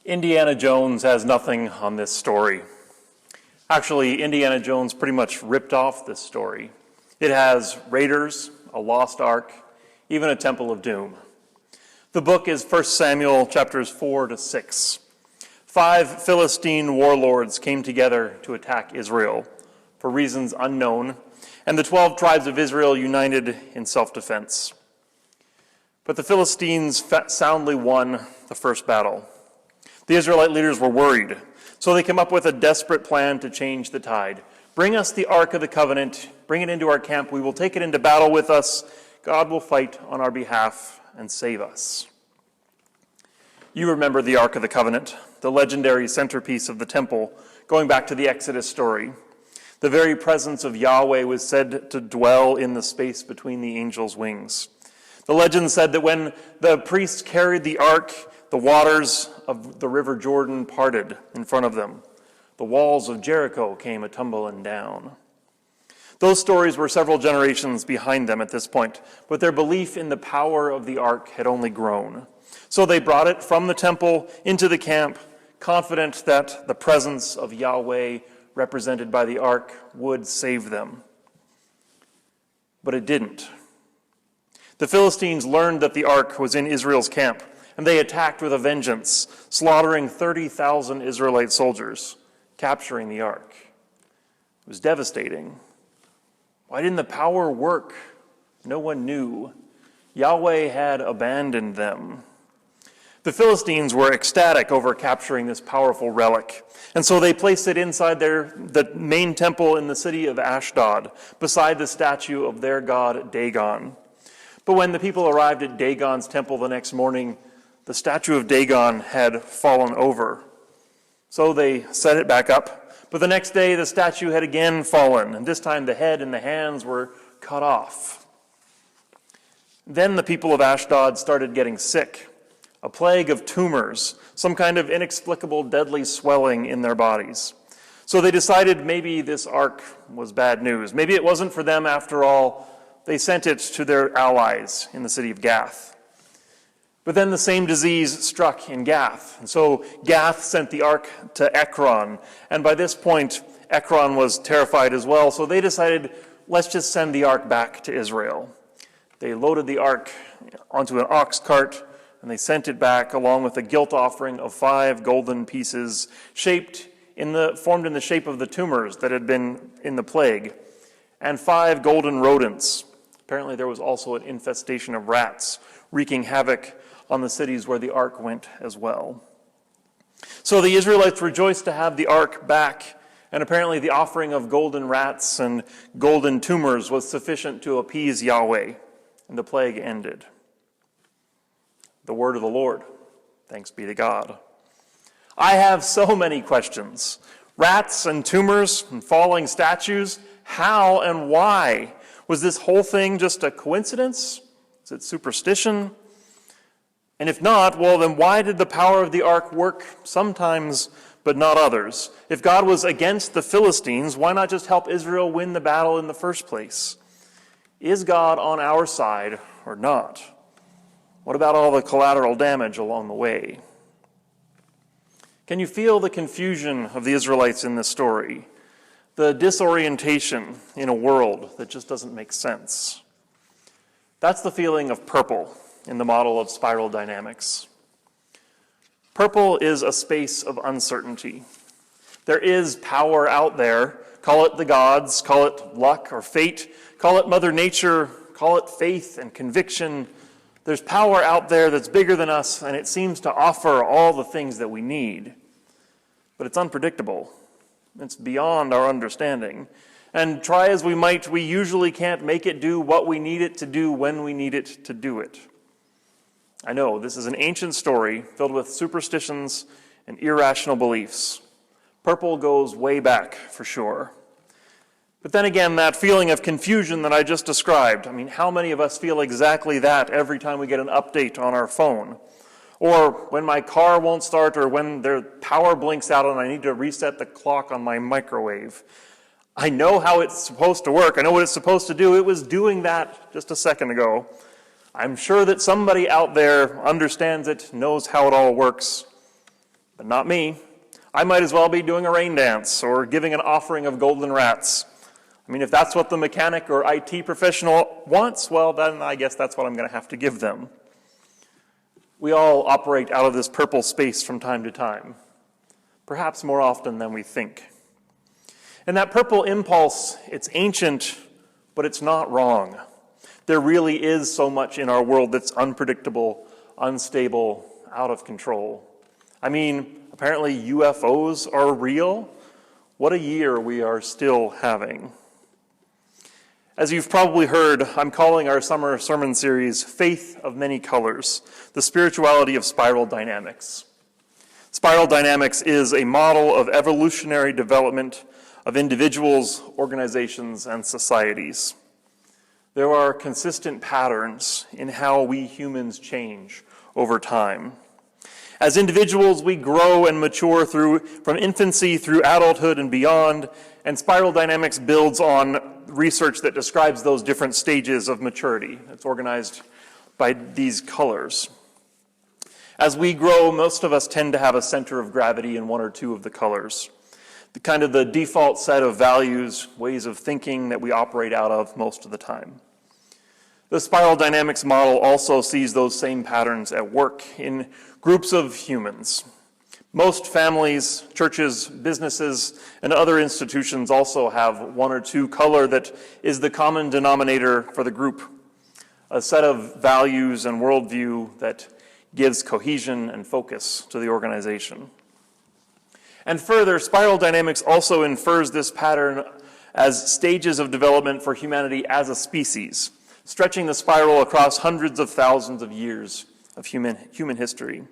Indiana Jones has nothing on this story. Actually, Indiana Jones pretty much ripped off this story. It has raiders, a lost ark, even a temple of doom. The book is 1 Samuel chapters 4 to 6. 5 Philistine warlords came together to attack Israel for reasons unknown, and the 12 tribes of Israel united in self-defense. But the Philistines soundly won the first battle. The Israelite leaders were worried, so they came up with a desperate plan to change the tide. Bring us the Ark of the Covenant, bring it into our camp, we will take it into battle with us, God will fight on our behalf and save us. You remember the Ark of the Covenant, the legendary centerpiece of the temple, going back to the Exodus story. The very presence of Yahweh was said to dwell in the space between the angel's wings. The legend said that when the priests carried the ark, the waters of the river Jordan parted in front of them. The walls of Jericho came a-tumbling down. Those stories were several generations behind them at this point, but their belief in the power of the ark had only grown. So they brought it from the temple into the camp, confident that the presence of Yahweh, represented by the ark, would save them. But it didn't. The Philistines learned that the ark was in Israel's camp, and they attacked with a vengeance, slaughtering 30,000 Israelite soldiers, capturing the ark. It was devastating. Why didn't the power work? No one knew. Yahweh had abandoned them. The Philistines were ecstatic over capturing this powerful relic, and so they placed it inside the main temple in the city of Ashdod, beside the statue of their god Dagon. But when the people arrived at Dagon's temple the next morning, the statue of Dagon had fallen over. So they set it back up. But the next day, the statue had again fallen, and this time the head and the hands were cut off. Then the people of Ashdod started getting sick, a plague of tumors, some kind of inexplicable deadly swelling in their bodies. So they decided maybe this ark was bad news. Maybe it wasn't for them after all. They sent it to their allies in the city of Gath. But then the same disease struck in Gath. And so Gath sent the ark to Ekron. And by this point, Ekron was terrified as well. So they decided, let's just send the ark back to Israel. They loaded the ark onto an ox cart, and they sent it back along with a guilt offering of 5 golden pieces formed in the shape of the tumors that had been in the plague, and 5 golden rodents. Apparently there was also an infestation of rats wreaking havoc on the cities where the ark went as well. So the Israelites rejoiced to have the ark back, and apparently the offering of golden rats and golden tumors was sufficient to appease Yahweh, and the plague ended. The word of the Lord. Thanks be to God. I have so many questions. Rats and tumors and falling statues. How and why? Was this whole thing just a coincidence? Is it superstition? And if not, well, then why did the power of the ark work sometimes but not others? If God was against the Philistines, why not just help Israel win the battle in the first place? Is God on our side or not? What about all the collateral damage along the way? Can you feel the confusion of the Israelites in this story? The disorientation in a world that just doesn't make sense. That's the feeling of purple in the model of spiral dynamics. Purple is a space of uncertainty. There is power out there. Call it the gods, call it luck or fate, call it Mother Nature, call it faith and conviction. There's power out there that's bigger than us, and it seems to offer all the things that we need. But it's unpredictable. It's beyond our understanding. And try as we might, we usually can't make it do what we need it to do when we need it to do it. I know, this is an ancient story filled with superstitions and irrational beliefs. Purple goes way back, for sure. But then again, that feeling of confusion that I just described, how many of us feel exactly that every time we get an update on our phone? Or when my car won't start, or when their power blinks out and I need to reset the clock on my microwave. I know how it's supposed to work. I know what it's supposed to do. It was doing that just a second ago. I'm sure that somebody out there understands it, knows how it all works. But not me. I might as well be doing a rain dance or giving an offering of golden rats. I mean, if that's what the mechanic or IT professional wants, well, then I guess that's what I'm going to have to give them. We all operate out of this purple space from time to time, perhaps more often than we think. And that purple impulse, it's ancient, but it's not wrong. There really is so much in our world that's unpredictable, unstable, out of control. I mean, apparently UFOs are real. What a year we are still having. As you've probably heard, I'm calling our summer sermon series Faith of Many Colors, the spirituality of spiral dynamics. Spiral dynamics is a model of evolutionary development of individuals, organizations, and societies. There are consistent patterns in how we humans change over time. As individuals, we grow and mature from infancy through adulthood and beyond, and spiral dynamics builds on research that describes those different stages of maturity. It's organized by these colors. As we grow, most of us tend to have a center of gravity in one or two of the colors. The default set of values, ways of thinking that we operate out of most of the time. The spiral dynamics model also sees those same patterns at work in groups of humans. Most families, churches, businesses, and other institutions also have one or two color that is the common denominator for the group, a set of values and worldview that gives cohesion and focus to the organization. And further, spiral dynamics also infers this pattern as stages of development for humanity as a species, stretching the spiral across hundreds of thousands of years of human history.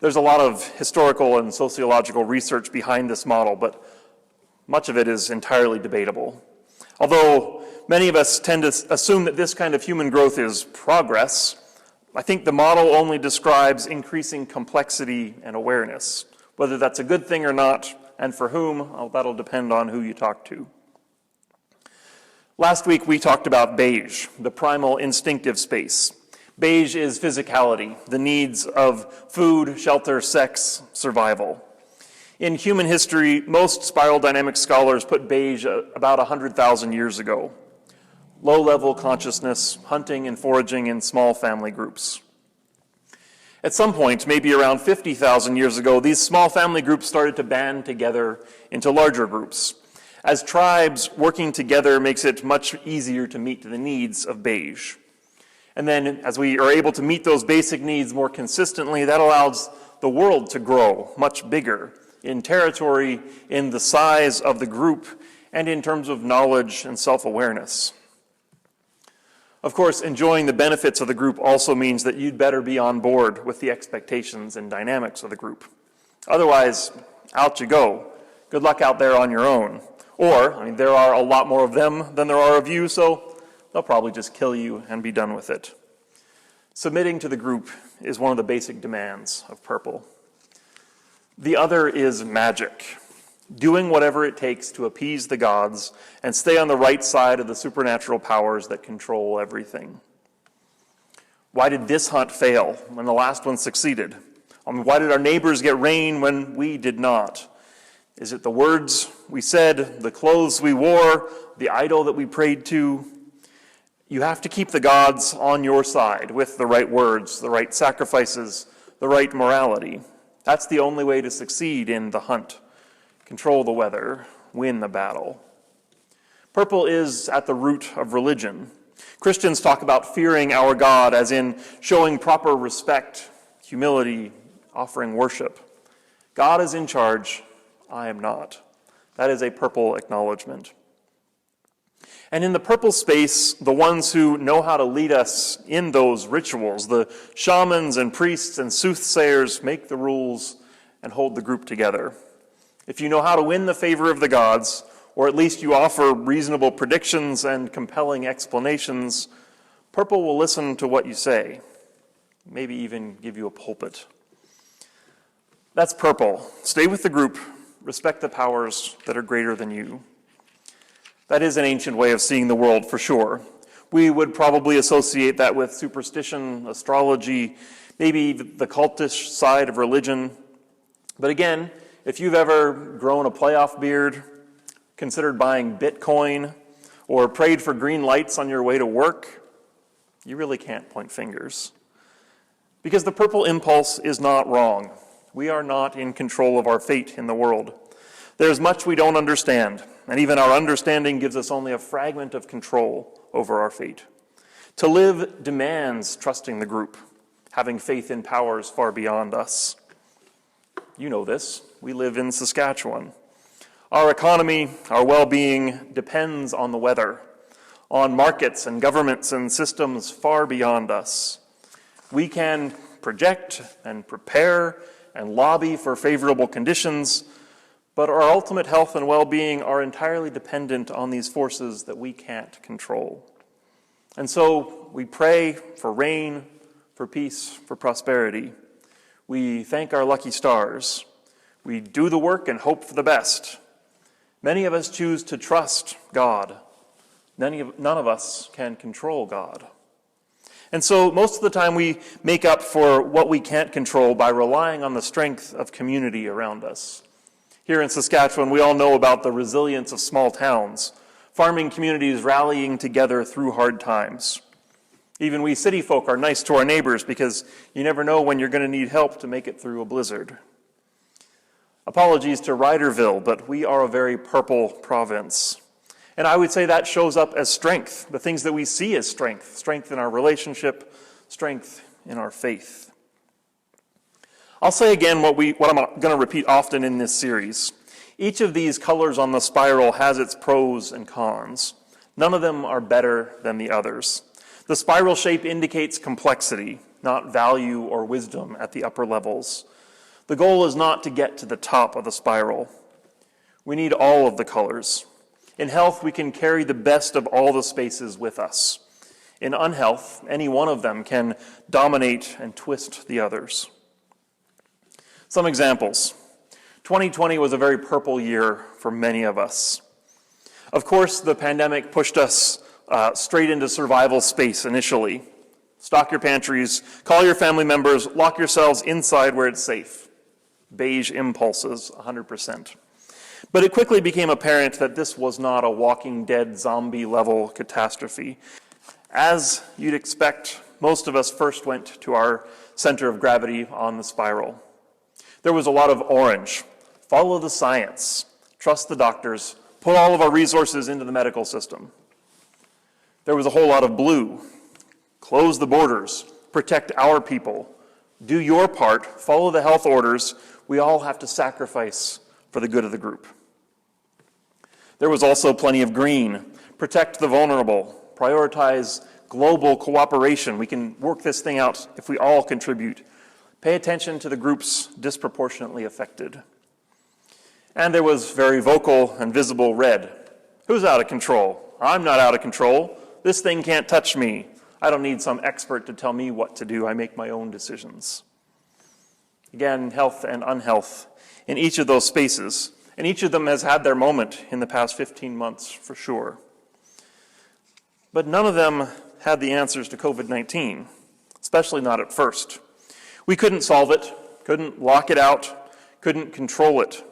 There's a lot of historical and sociological research behind this model, but much of it is entirely debatable. Although many of us tend to assume that this kind of human growth is progress, I think the model only describes increasing complexity and awareness. Whether that's a good thing or not, and for whom, well, that'll depend on who you talk to. Last week we talked about beige, the primal instinctive space. Beige is physicality, the needs of food, shelter, sex, survival. In human history, most spiral dynamic scholars put beige about 100,000 years ago. Low-level consciousness, hunting and foraging in small family groups. At some point, maybe around 50,000 years ago, these small family groups started to band together into larger groups. As tribes, working together makes it much easier to meet the needs of beige. And then as we are able to meet those basic needs more consistently, that allows the world to grow much bigger in territory, in the size of the group, and in terms of knowledge and self-awareness. Of course, enjoying the benefits of the group also means that you'd better be on board with the expectations and dynamics of the group. Otherwise, out you go. Good luck out there on your own. Or, there are a lot more of them than there are of you, so they'll probably just kill you and be done with it. Submitting to the group is one of the basic demands of purple. The other is magic, doing whatever it takes to appease the gods and stay on the right side of the supernatural powers that control everything. Why did this hunt fail when the last one succeeded? Why did our neighbors get rain when we did not? Is it the words we said, the clothes we wore, the idol that we prayed to? You have to keep the gods on your side with the right words, the right sacrifices, the right morality. That's the only way to succeed in the hunt. Control the weather, win the battle. Purple is at the root of religion. Christians talk about fearing our God as in showing proper respect, humility, offering worship. God is in charge, I am not. That is a purple acknowledgement. And in the purple space, the ones who know how to lead us in those rituals, the shamans and priests and soothsayers, make the rules and hold the group together. If you know how to win the favor of the gods, or at least you offer reasonable predictions and compelling explanations, purple will listen to what you say, maybe even give you a pulpit. That's purple. Stay with the group, respect the powers that are greater than you. That is an ancient way of seeing the world for sure. We would probably associate that with superstition, astrology, maybe the cultish side of religion. But again, if you've ever grown a playoff beard, considered buying Bitcoin, or prayed for green lights on your way to work, you really can't point fingers. Because the purple impulse is not wrong. We are not in control of our fate in the world. There's much we don't understand, and even our understanding gives us only a fragment of control over our fate. To live demands trusting the group, having faith in powers far beyond us. You know this. We live in Saskatchewan. Our economy, our well-being depends on the weather, on markets and governments and systems far beyond us. We can project and prepare and lobby for favorable conditions, but our ultimate health and well-being are entirely dependent on these forces that we can't control. And so we pray for rain, for peace, for prosperity. We thank our lucky stars. We do the work and hope for the best. Many of us choose to trust God. None of us can control God. And so most of the time we make up for what we can't control by relying on the strength of community around us. Here in Saskatchewan, we all know about the resilience of small towns, farming communities rallying together through hard times. Even we city folk are nice to our neighbors because you never know when you're going to need help to make it through a blizzard. Apologies to Ryderville, but we are a very purple province. And I would say that shows up as strength, the things that we see as strength, strength in our relationship, strength in our faith. I'll say again what I'm going to repeat often in this series. Each of these colors on the spiral has its pros and cons. None of them are better than the others. The spiral shape indicates complexity, not value or wisdom at the upper levels. The goal is not to get to the top of the spiral. We need all of the colors. In health, we can carry the best of all the spaces with us. In unhealth, any one of them can dominate and twist the others. Some examples. 2020 was a very purple year for many of us. Of course, the pandemic pushed us straight into survival space initially. Stock your pantries, call your family members, lock yourselves inside where it's safe. Beige impulses, 100%. But it quickly became apparent that this was not a Walking Dead zombie-level catastrophe. As you'd expect, most of us first went to our center of gravity on the spiral. There was a lot of orange. Follow the science. Trust the doctors. Put all of our resources into the medical system. There was a whole lot of blue. Close the borders. Protect our people. Do your part. Follow the health orders. We all have to sacrifice for the good of the group. There was also plenty of green. Protect the vulnerable. Prioritize global cooperation. We can work this thing out if we all contribute. Pay attention to the groups disproportionately affected. And there was very vocal and visible red. Who's out of control? I'm not out of control. This thing can't touch me. I don't need some expert to tell me what to do. I make my own decisions. Again, health and unhealth in each of those spaces. And each of them has had their moment in the past 15 months for sure. But none of them had the answers to COVID-19, especially not at first. We couldn't solve it, couldn't lock it out, couldn't control it.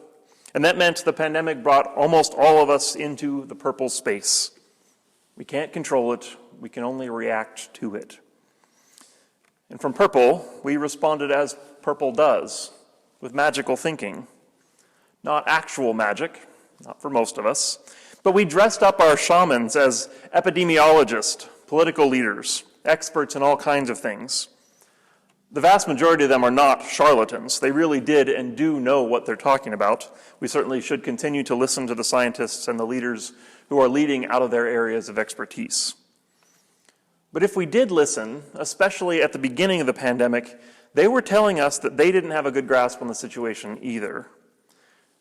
And that meant the pandemic brought almost all of us into the purple space. We can't control it, we can only react to it. And from purple, we responded as purple does, with magical thinking. Not actual magic, not for most of us, but we dressed up our shamans as epidemiologists, political leaders, experts in all kinds of things. The vast majority of them are not charlatans. They really did and do know what they're talking about. We certainly should continue to listen to the scientists and the leaders who are leading out of their areas of expertise. But if we did listen, especially at the beginning of the pandemic, they were telling us that they didn't have a good grasp on the situation either.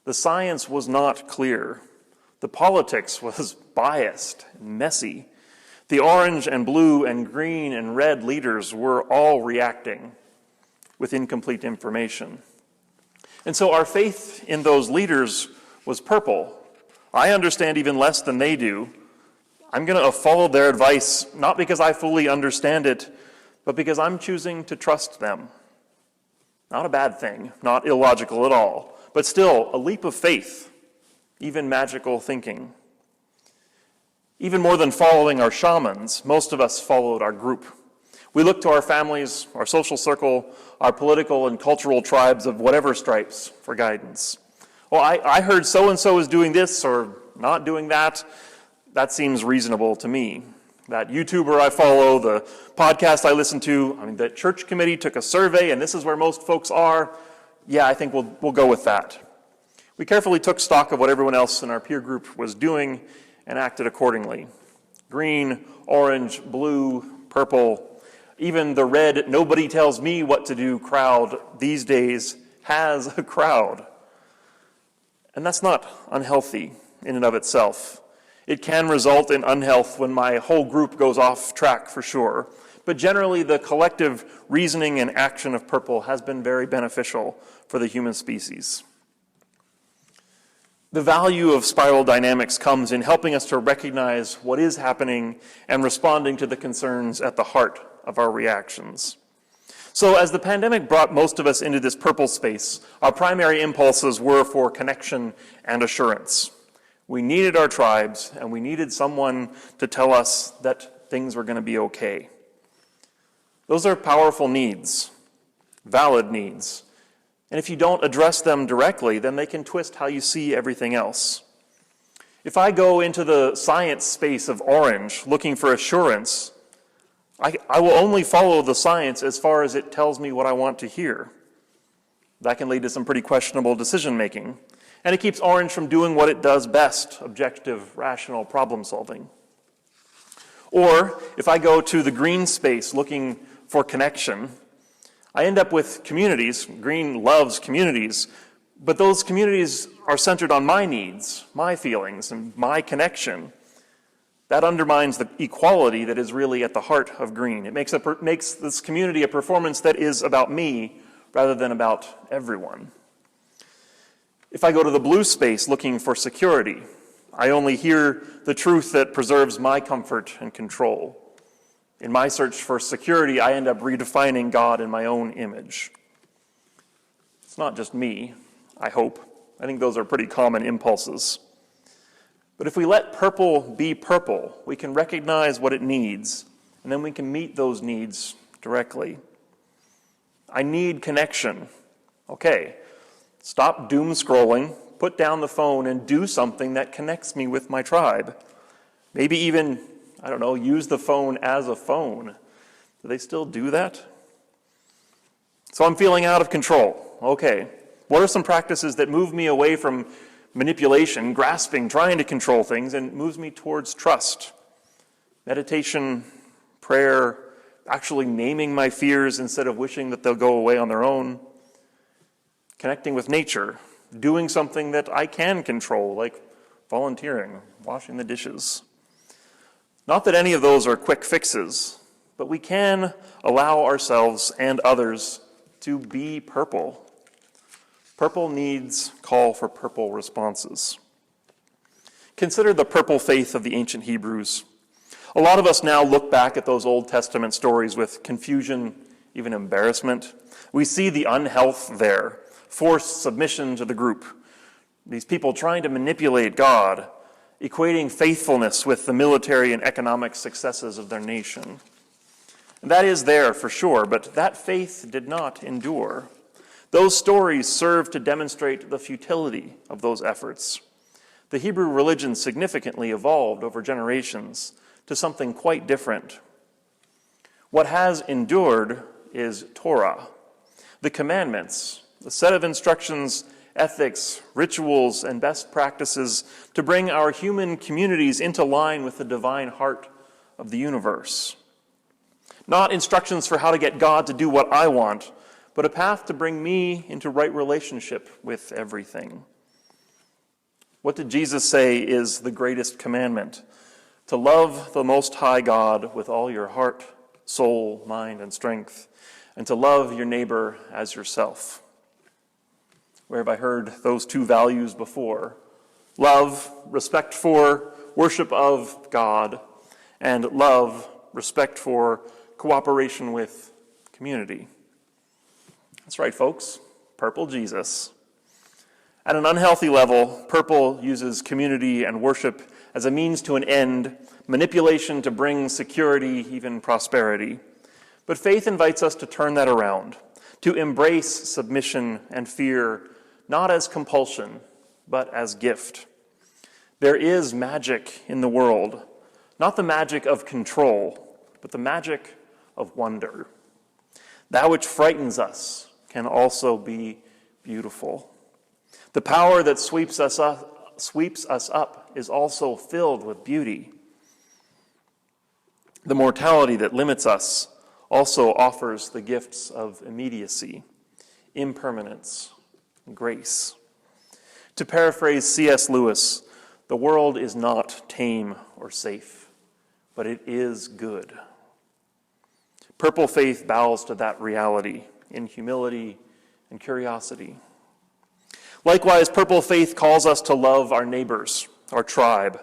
The science was not clear. The politics was biased and messy. The orange and blue and green and red leaders were all reacting with incomplete information. And so our faith in those leaders was purple. I understand even less than they do. I'm going to follow their advice, not because I fully understand it, but because I'm choosing to trust them. Not a bad thing, not illogical at all, but still a leap of faith, even magical thinking. Even more than following our shamans, most of us followed our group. We looked to our families, our social circle, our political and cultural tribes of whatever stripes for guidance. Well, I heard so-and-so is doing this or not doing that. That seems reasonable to me. That YouTuber I follow, the podcast I listen to, the church committee took a survey and this is where most folks are. Yeah, I think we'll go with that. We carefully took stock of what everyone else in our peer group was doing and acted accordingly. Green, orange, blue, purple, even the red "nobody tells me what to do" crowd these days has a crowd. And that's not unhealthy in and of itself. It can result in unhealth when my whole group goes off track for sure. But generally, the collective reasoning and action of purple has been very beneficial for the human species. The value of spiral dynamics comes in helping us to recognize what is happening and responding to the concerns at the heart of our reactions. So as the pandemic brought most of us into this purple space, our primary impulses were for connection and assurance. We needed our tribes, and we needed someone to tell us that things were going to be okay. Those are powerful needs, valid needs. And if you don't address them directly, then they can twist how you see everything else. If I go into the science space of orange looking for assurance, I will only follow the science as far as it tells me what I want to hear. That can lead to some pretty questionable decision making. And it keeps orange from doing what it does best, objective, rational problem solving. Or if I go to the green space looking for connection, I end up with communities. Green loves communities, but those communities are centered on my needs, my feelings, and my connection. That undermines the equality that is really at the heart of green. It makes this community a performance that is about me rather than about everyone. If I go to the blue space looking for security, I only hear the truth that preserves my comfort and control. In my search for security, I end up redefining God in my own image. It's not just me, I hope. I think those are pretty common impulses. But if we let purple be purple, we can recognize what it needs, and then we can meet those needs directly. I need connection. Okay, stop doom scrolling, put down the phone, and do something that connects me with my tribe. Maybe even, use the phone as a phone. Do they still do that? So I'm feeling out of control. Okay, what are some practices that move me away from manipulation, grasping, trying to control things, and moves me towards trust? Meditation, prayer, actually naming my fears instead of wishing that they'll go away on their own. Connecting with nature, doing something that I can control, like volunteering, washing the dishes. Not that any of those are quick fixes, but we can allow ourselves and others to be purple. Purple needs call for purple responses. Consider the purple faith of the ancient Hebrews. A lot of us now look back at those Old Testament stories with confusion, even embarrassment. We see the unhealth there, forced submission to the group. These people trying to manipulate God, equating faithfulness with the military and economic successes of their nation. And that is there for sure, but that faith did not endure. Those stories serve to demonstrate the futility of those efforts. The Hebrew religion significantly evolved over generations to something quite different. What has endured is Torah, the commandments, the set of instructions, ethics, rituals, and best practices to bring our human communities into line with the divine heart of the universe. Not instructions for how to get God to do what I want, but a path to bring me into right relationship with everything. What did Jesus say is the greatest commandment? To love the Most High God with all your heart, soul, mind, and strength, and to love your neighbor as yourself. Where have I heard those two values before? Love, respect for, worship of God, and love, respect for, cooperation with community. That's right, folks. Purple Jesus. At an unhealthy level, purple uses community and worship as a means to an end, manipulation to bring security, even prosperity. But faith invites us to turn that around, to embrace submission and fear, not as compulsion, but as gift. There is magic in the world, not the magic of control, but the magic of wonder. That which frightens us can also be beautiful. The power that sweeps us up is also filled with beauty. The mortality that limits us also offers the gifts of immediacy, impermanence, and grace. To paraphrase C.S. Lewis, the world is not tame or safe, but it is good. Purple faith bows to that reality in humility and curiosity. Likewise, purple faith calls us to love our neighbors, our tribe,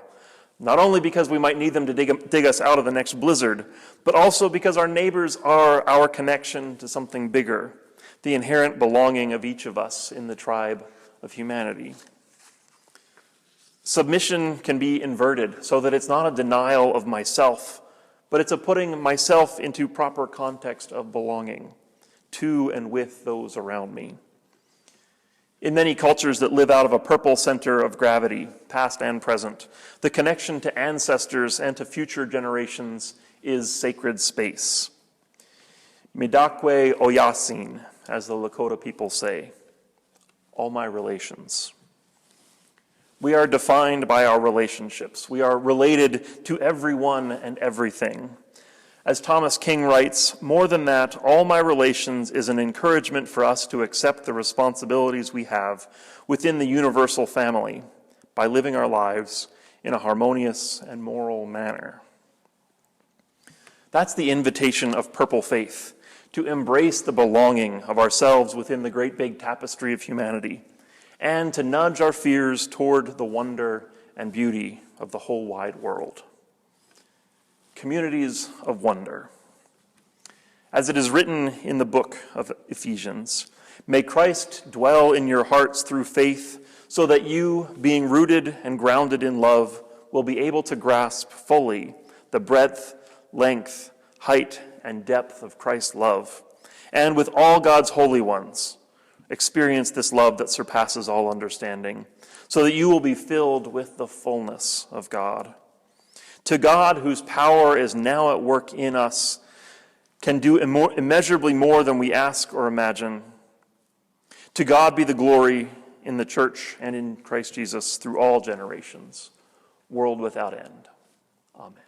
not only because we might need them to dig us out of the next blizzard, but also because our neighbors are our connection to something bigger, the inherent belonging of each of us in the tribe of humanity. Submission can be inverted so that it's not a denial of myself, but it's a putting myself into proper context of belonging to and with those around me. In many cultures that live out of a purple center of gravity, past and present, the connection to ancestors and to future generations is sacred space. Midakwe Oyasin, as the Lakota people say, all my relations. We are defined by our relationships. We are related to everyone and everything. As Thomas King writes, more than that, all my relations is an encouragement for us to accept the responsibilities we have within the universal family by living our lives in a harmonious and moral manner. That's the invitation of purple faith, to embrace the belonging of ourselves within the great big tapestry of humanity, and to nudge our fears toward the wonder and beauty of the whole wide world. Communities of wonder. As it is written in the book of Ephesians, may Christ dwell in your hearts through faith, so that you, being rooted and grounded in love, will be able to grasp fully the breadth, length, height, and depth of Christ's love, and with all God's holy ones, experience this love that surpasses all understanding, so that you will be filled with the fullness of God. To God, whose power is now at work in us, can do immeasurably more than we ask or imagine. To God be the glory in the church and in Christ Jesus through all generations, world without end. Amen.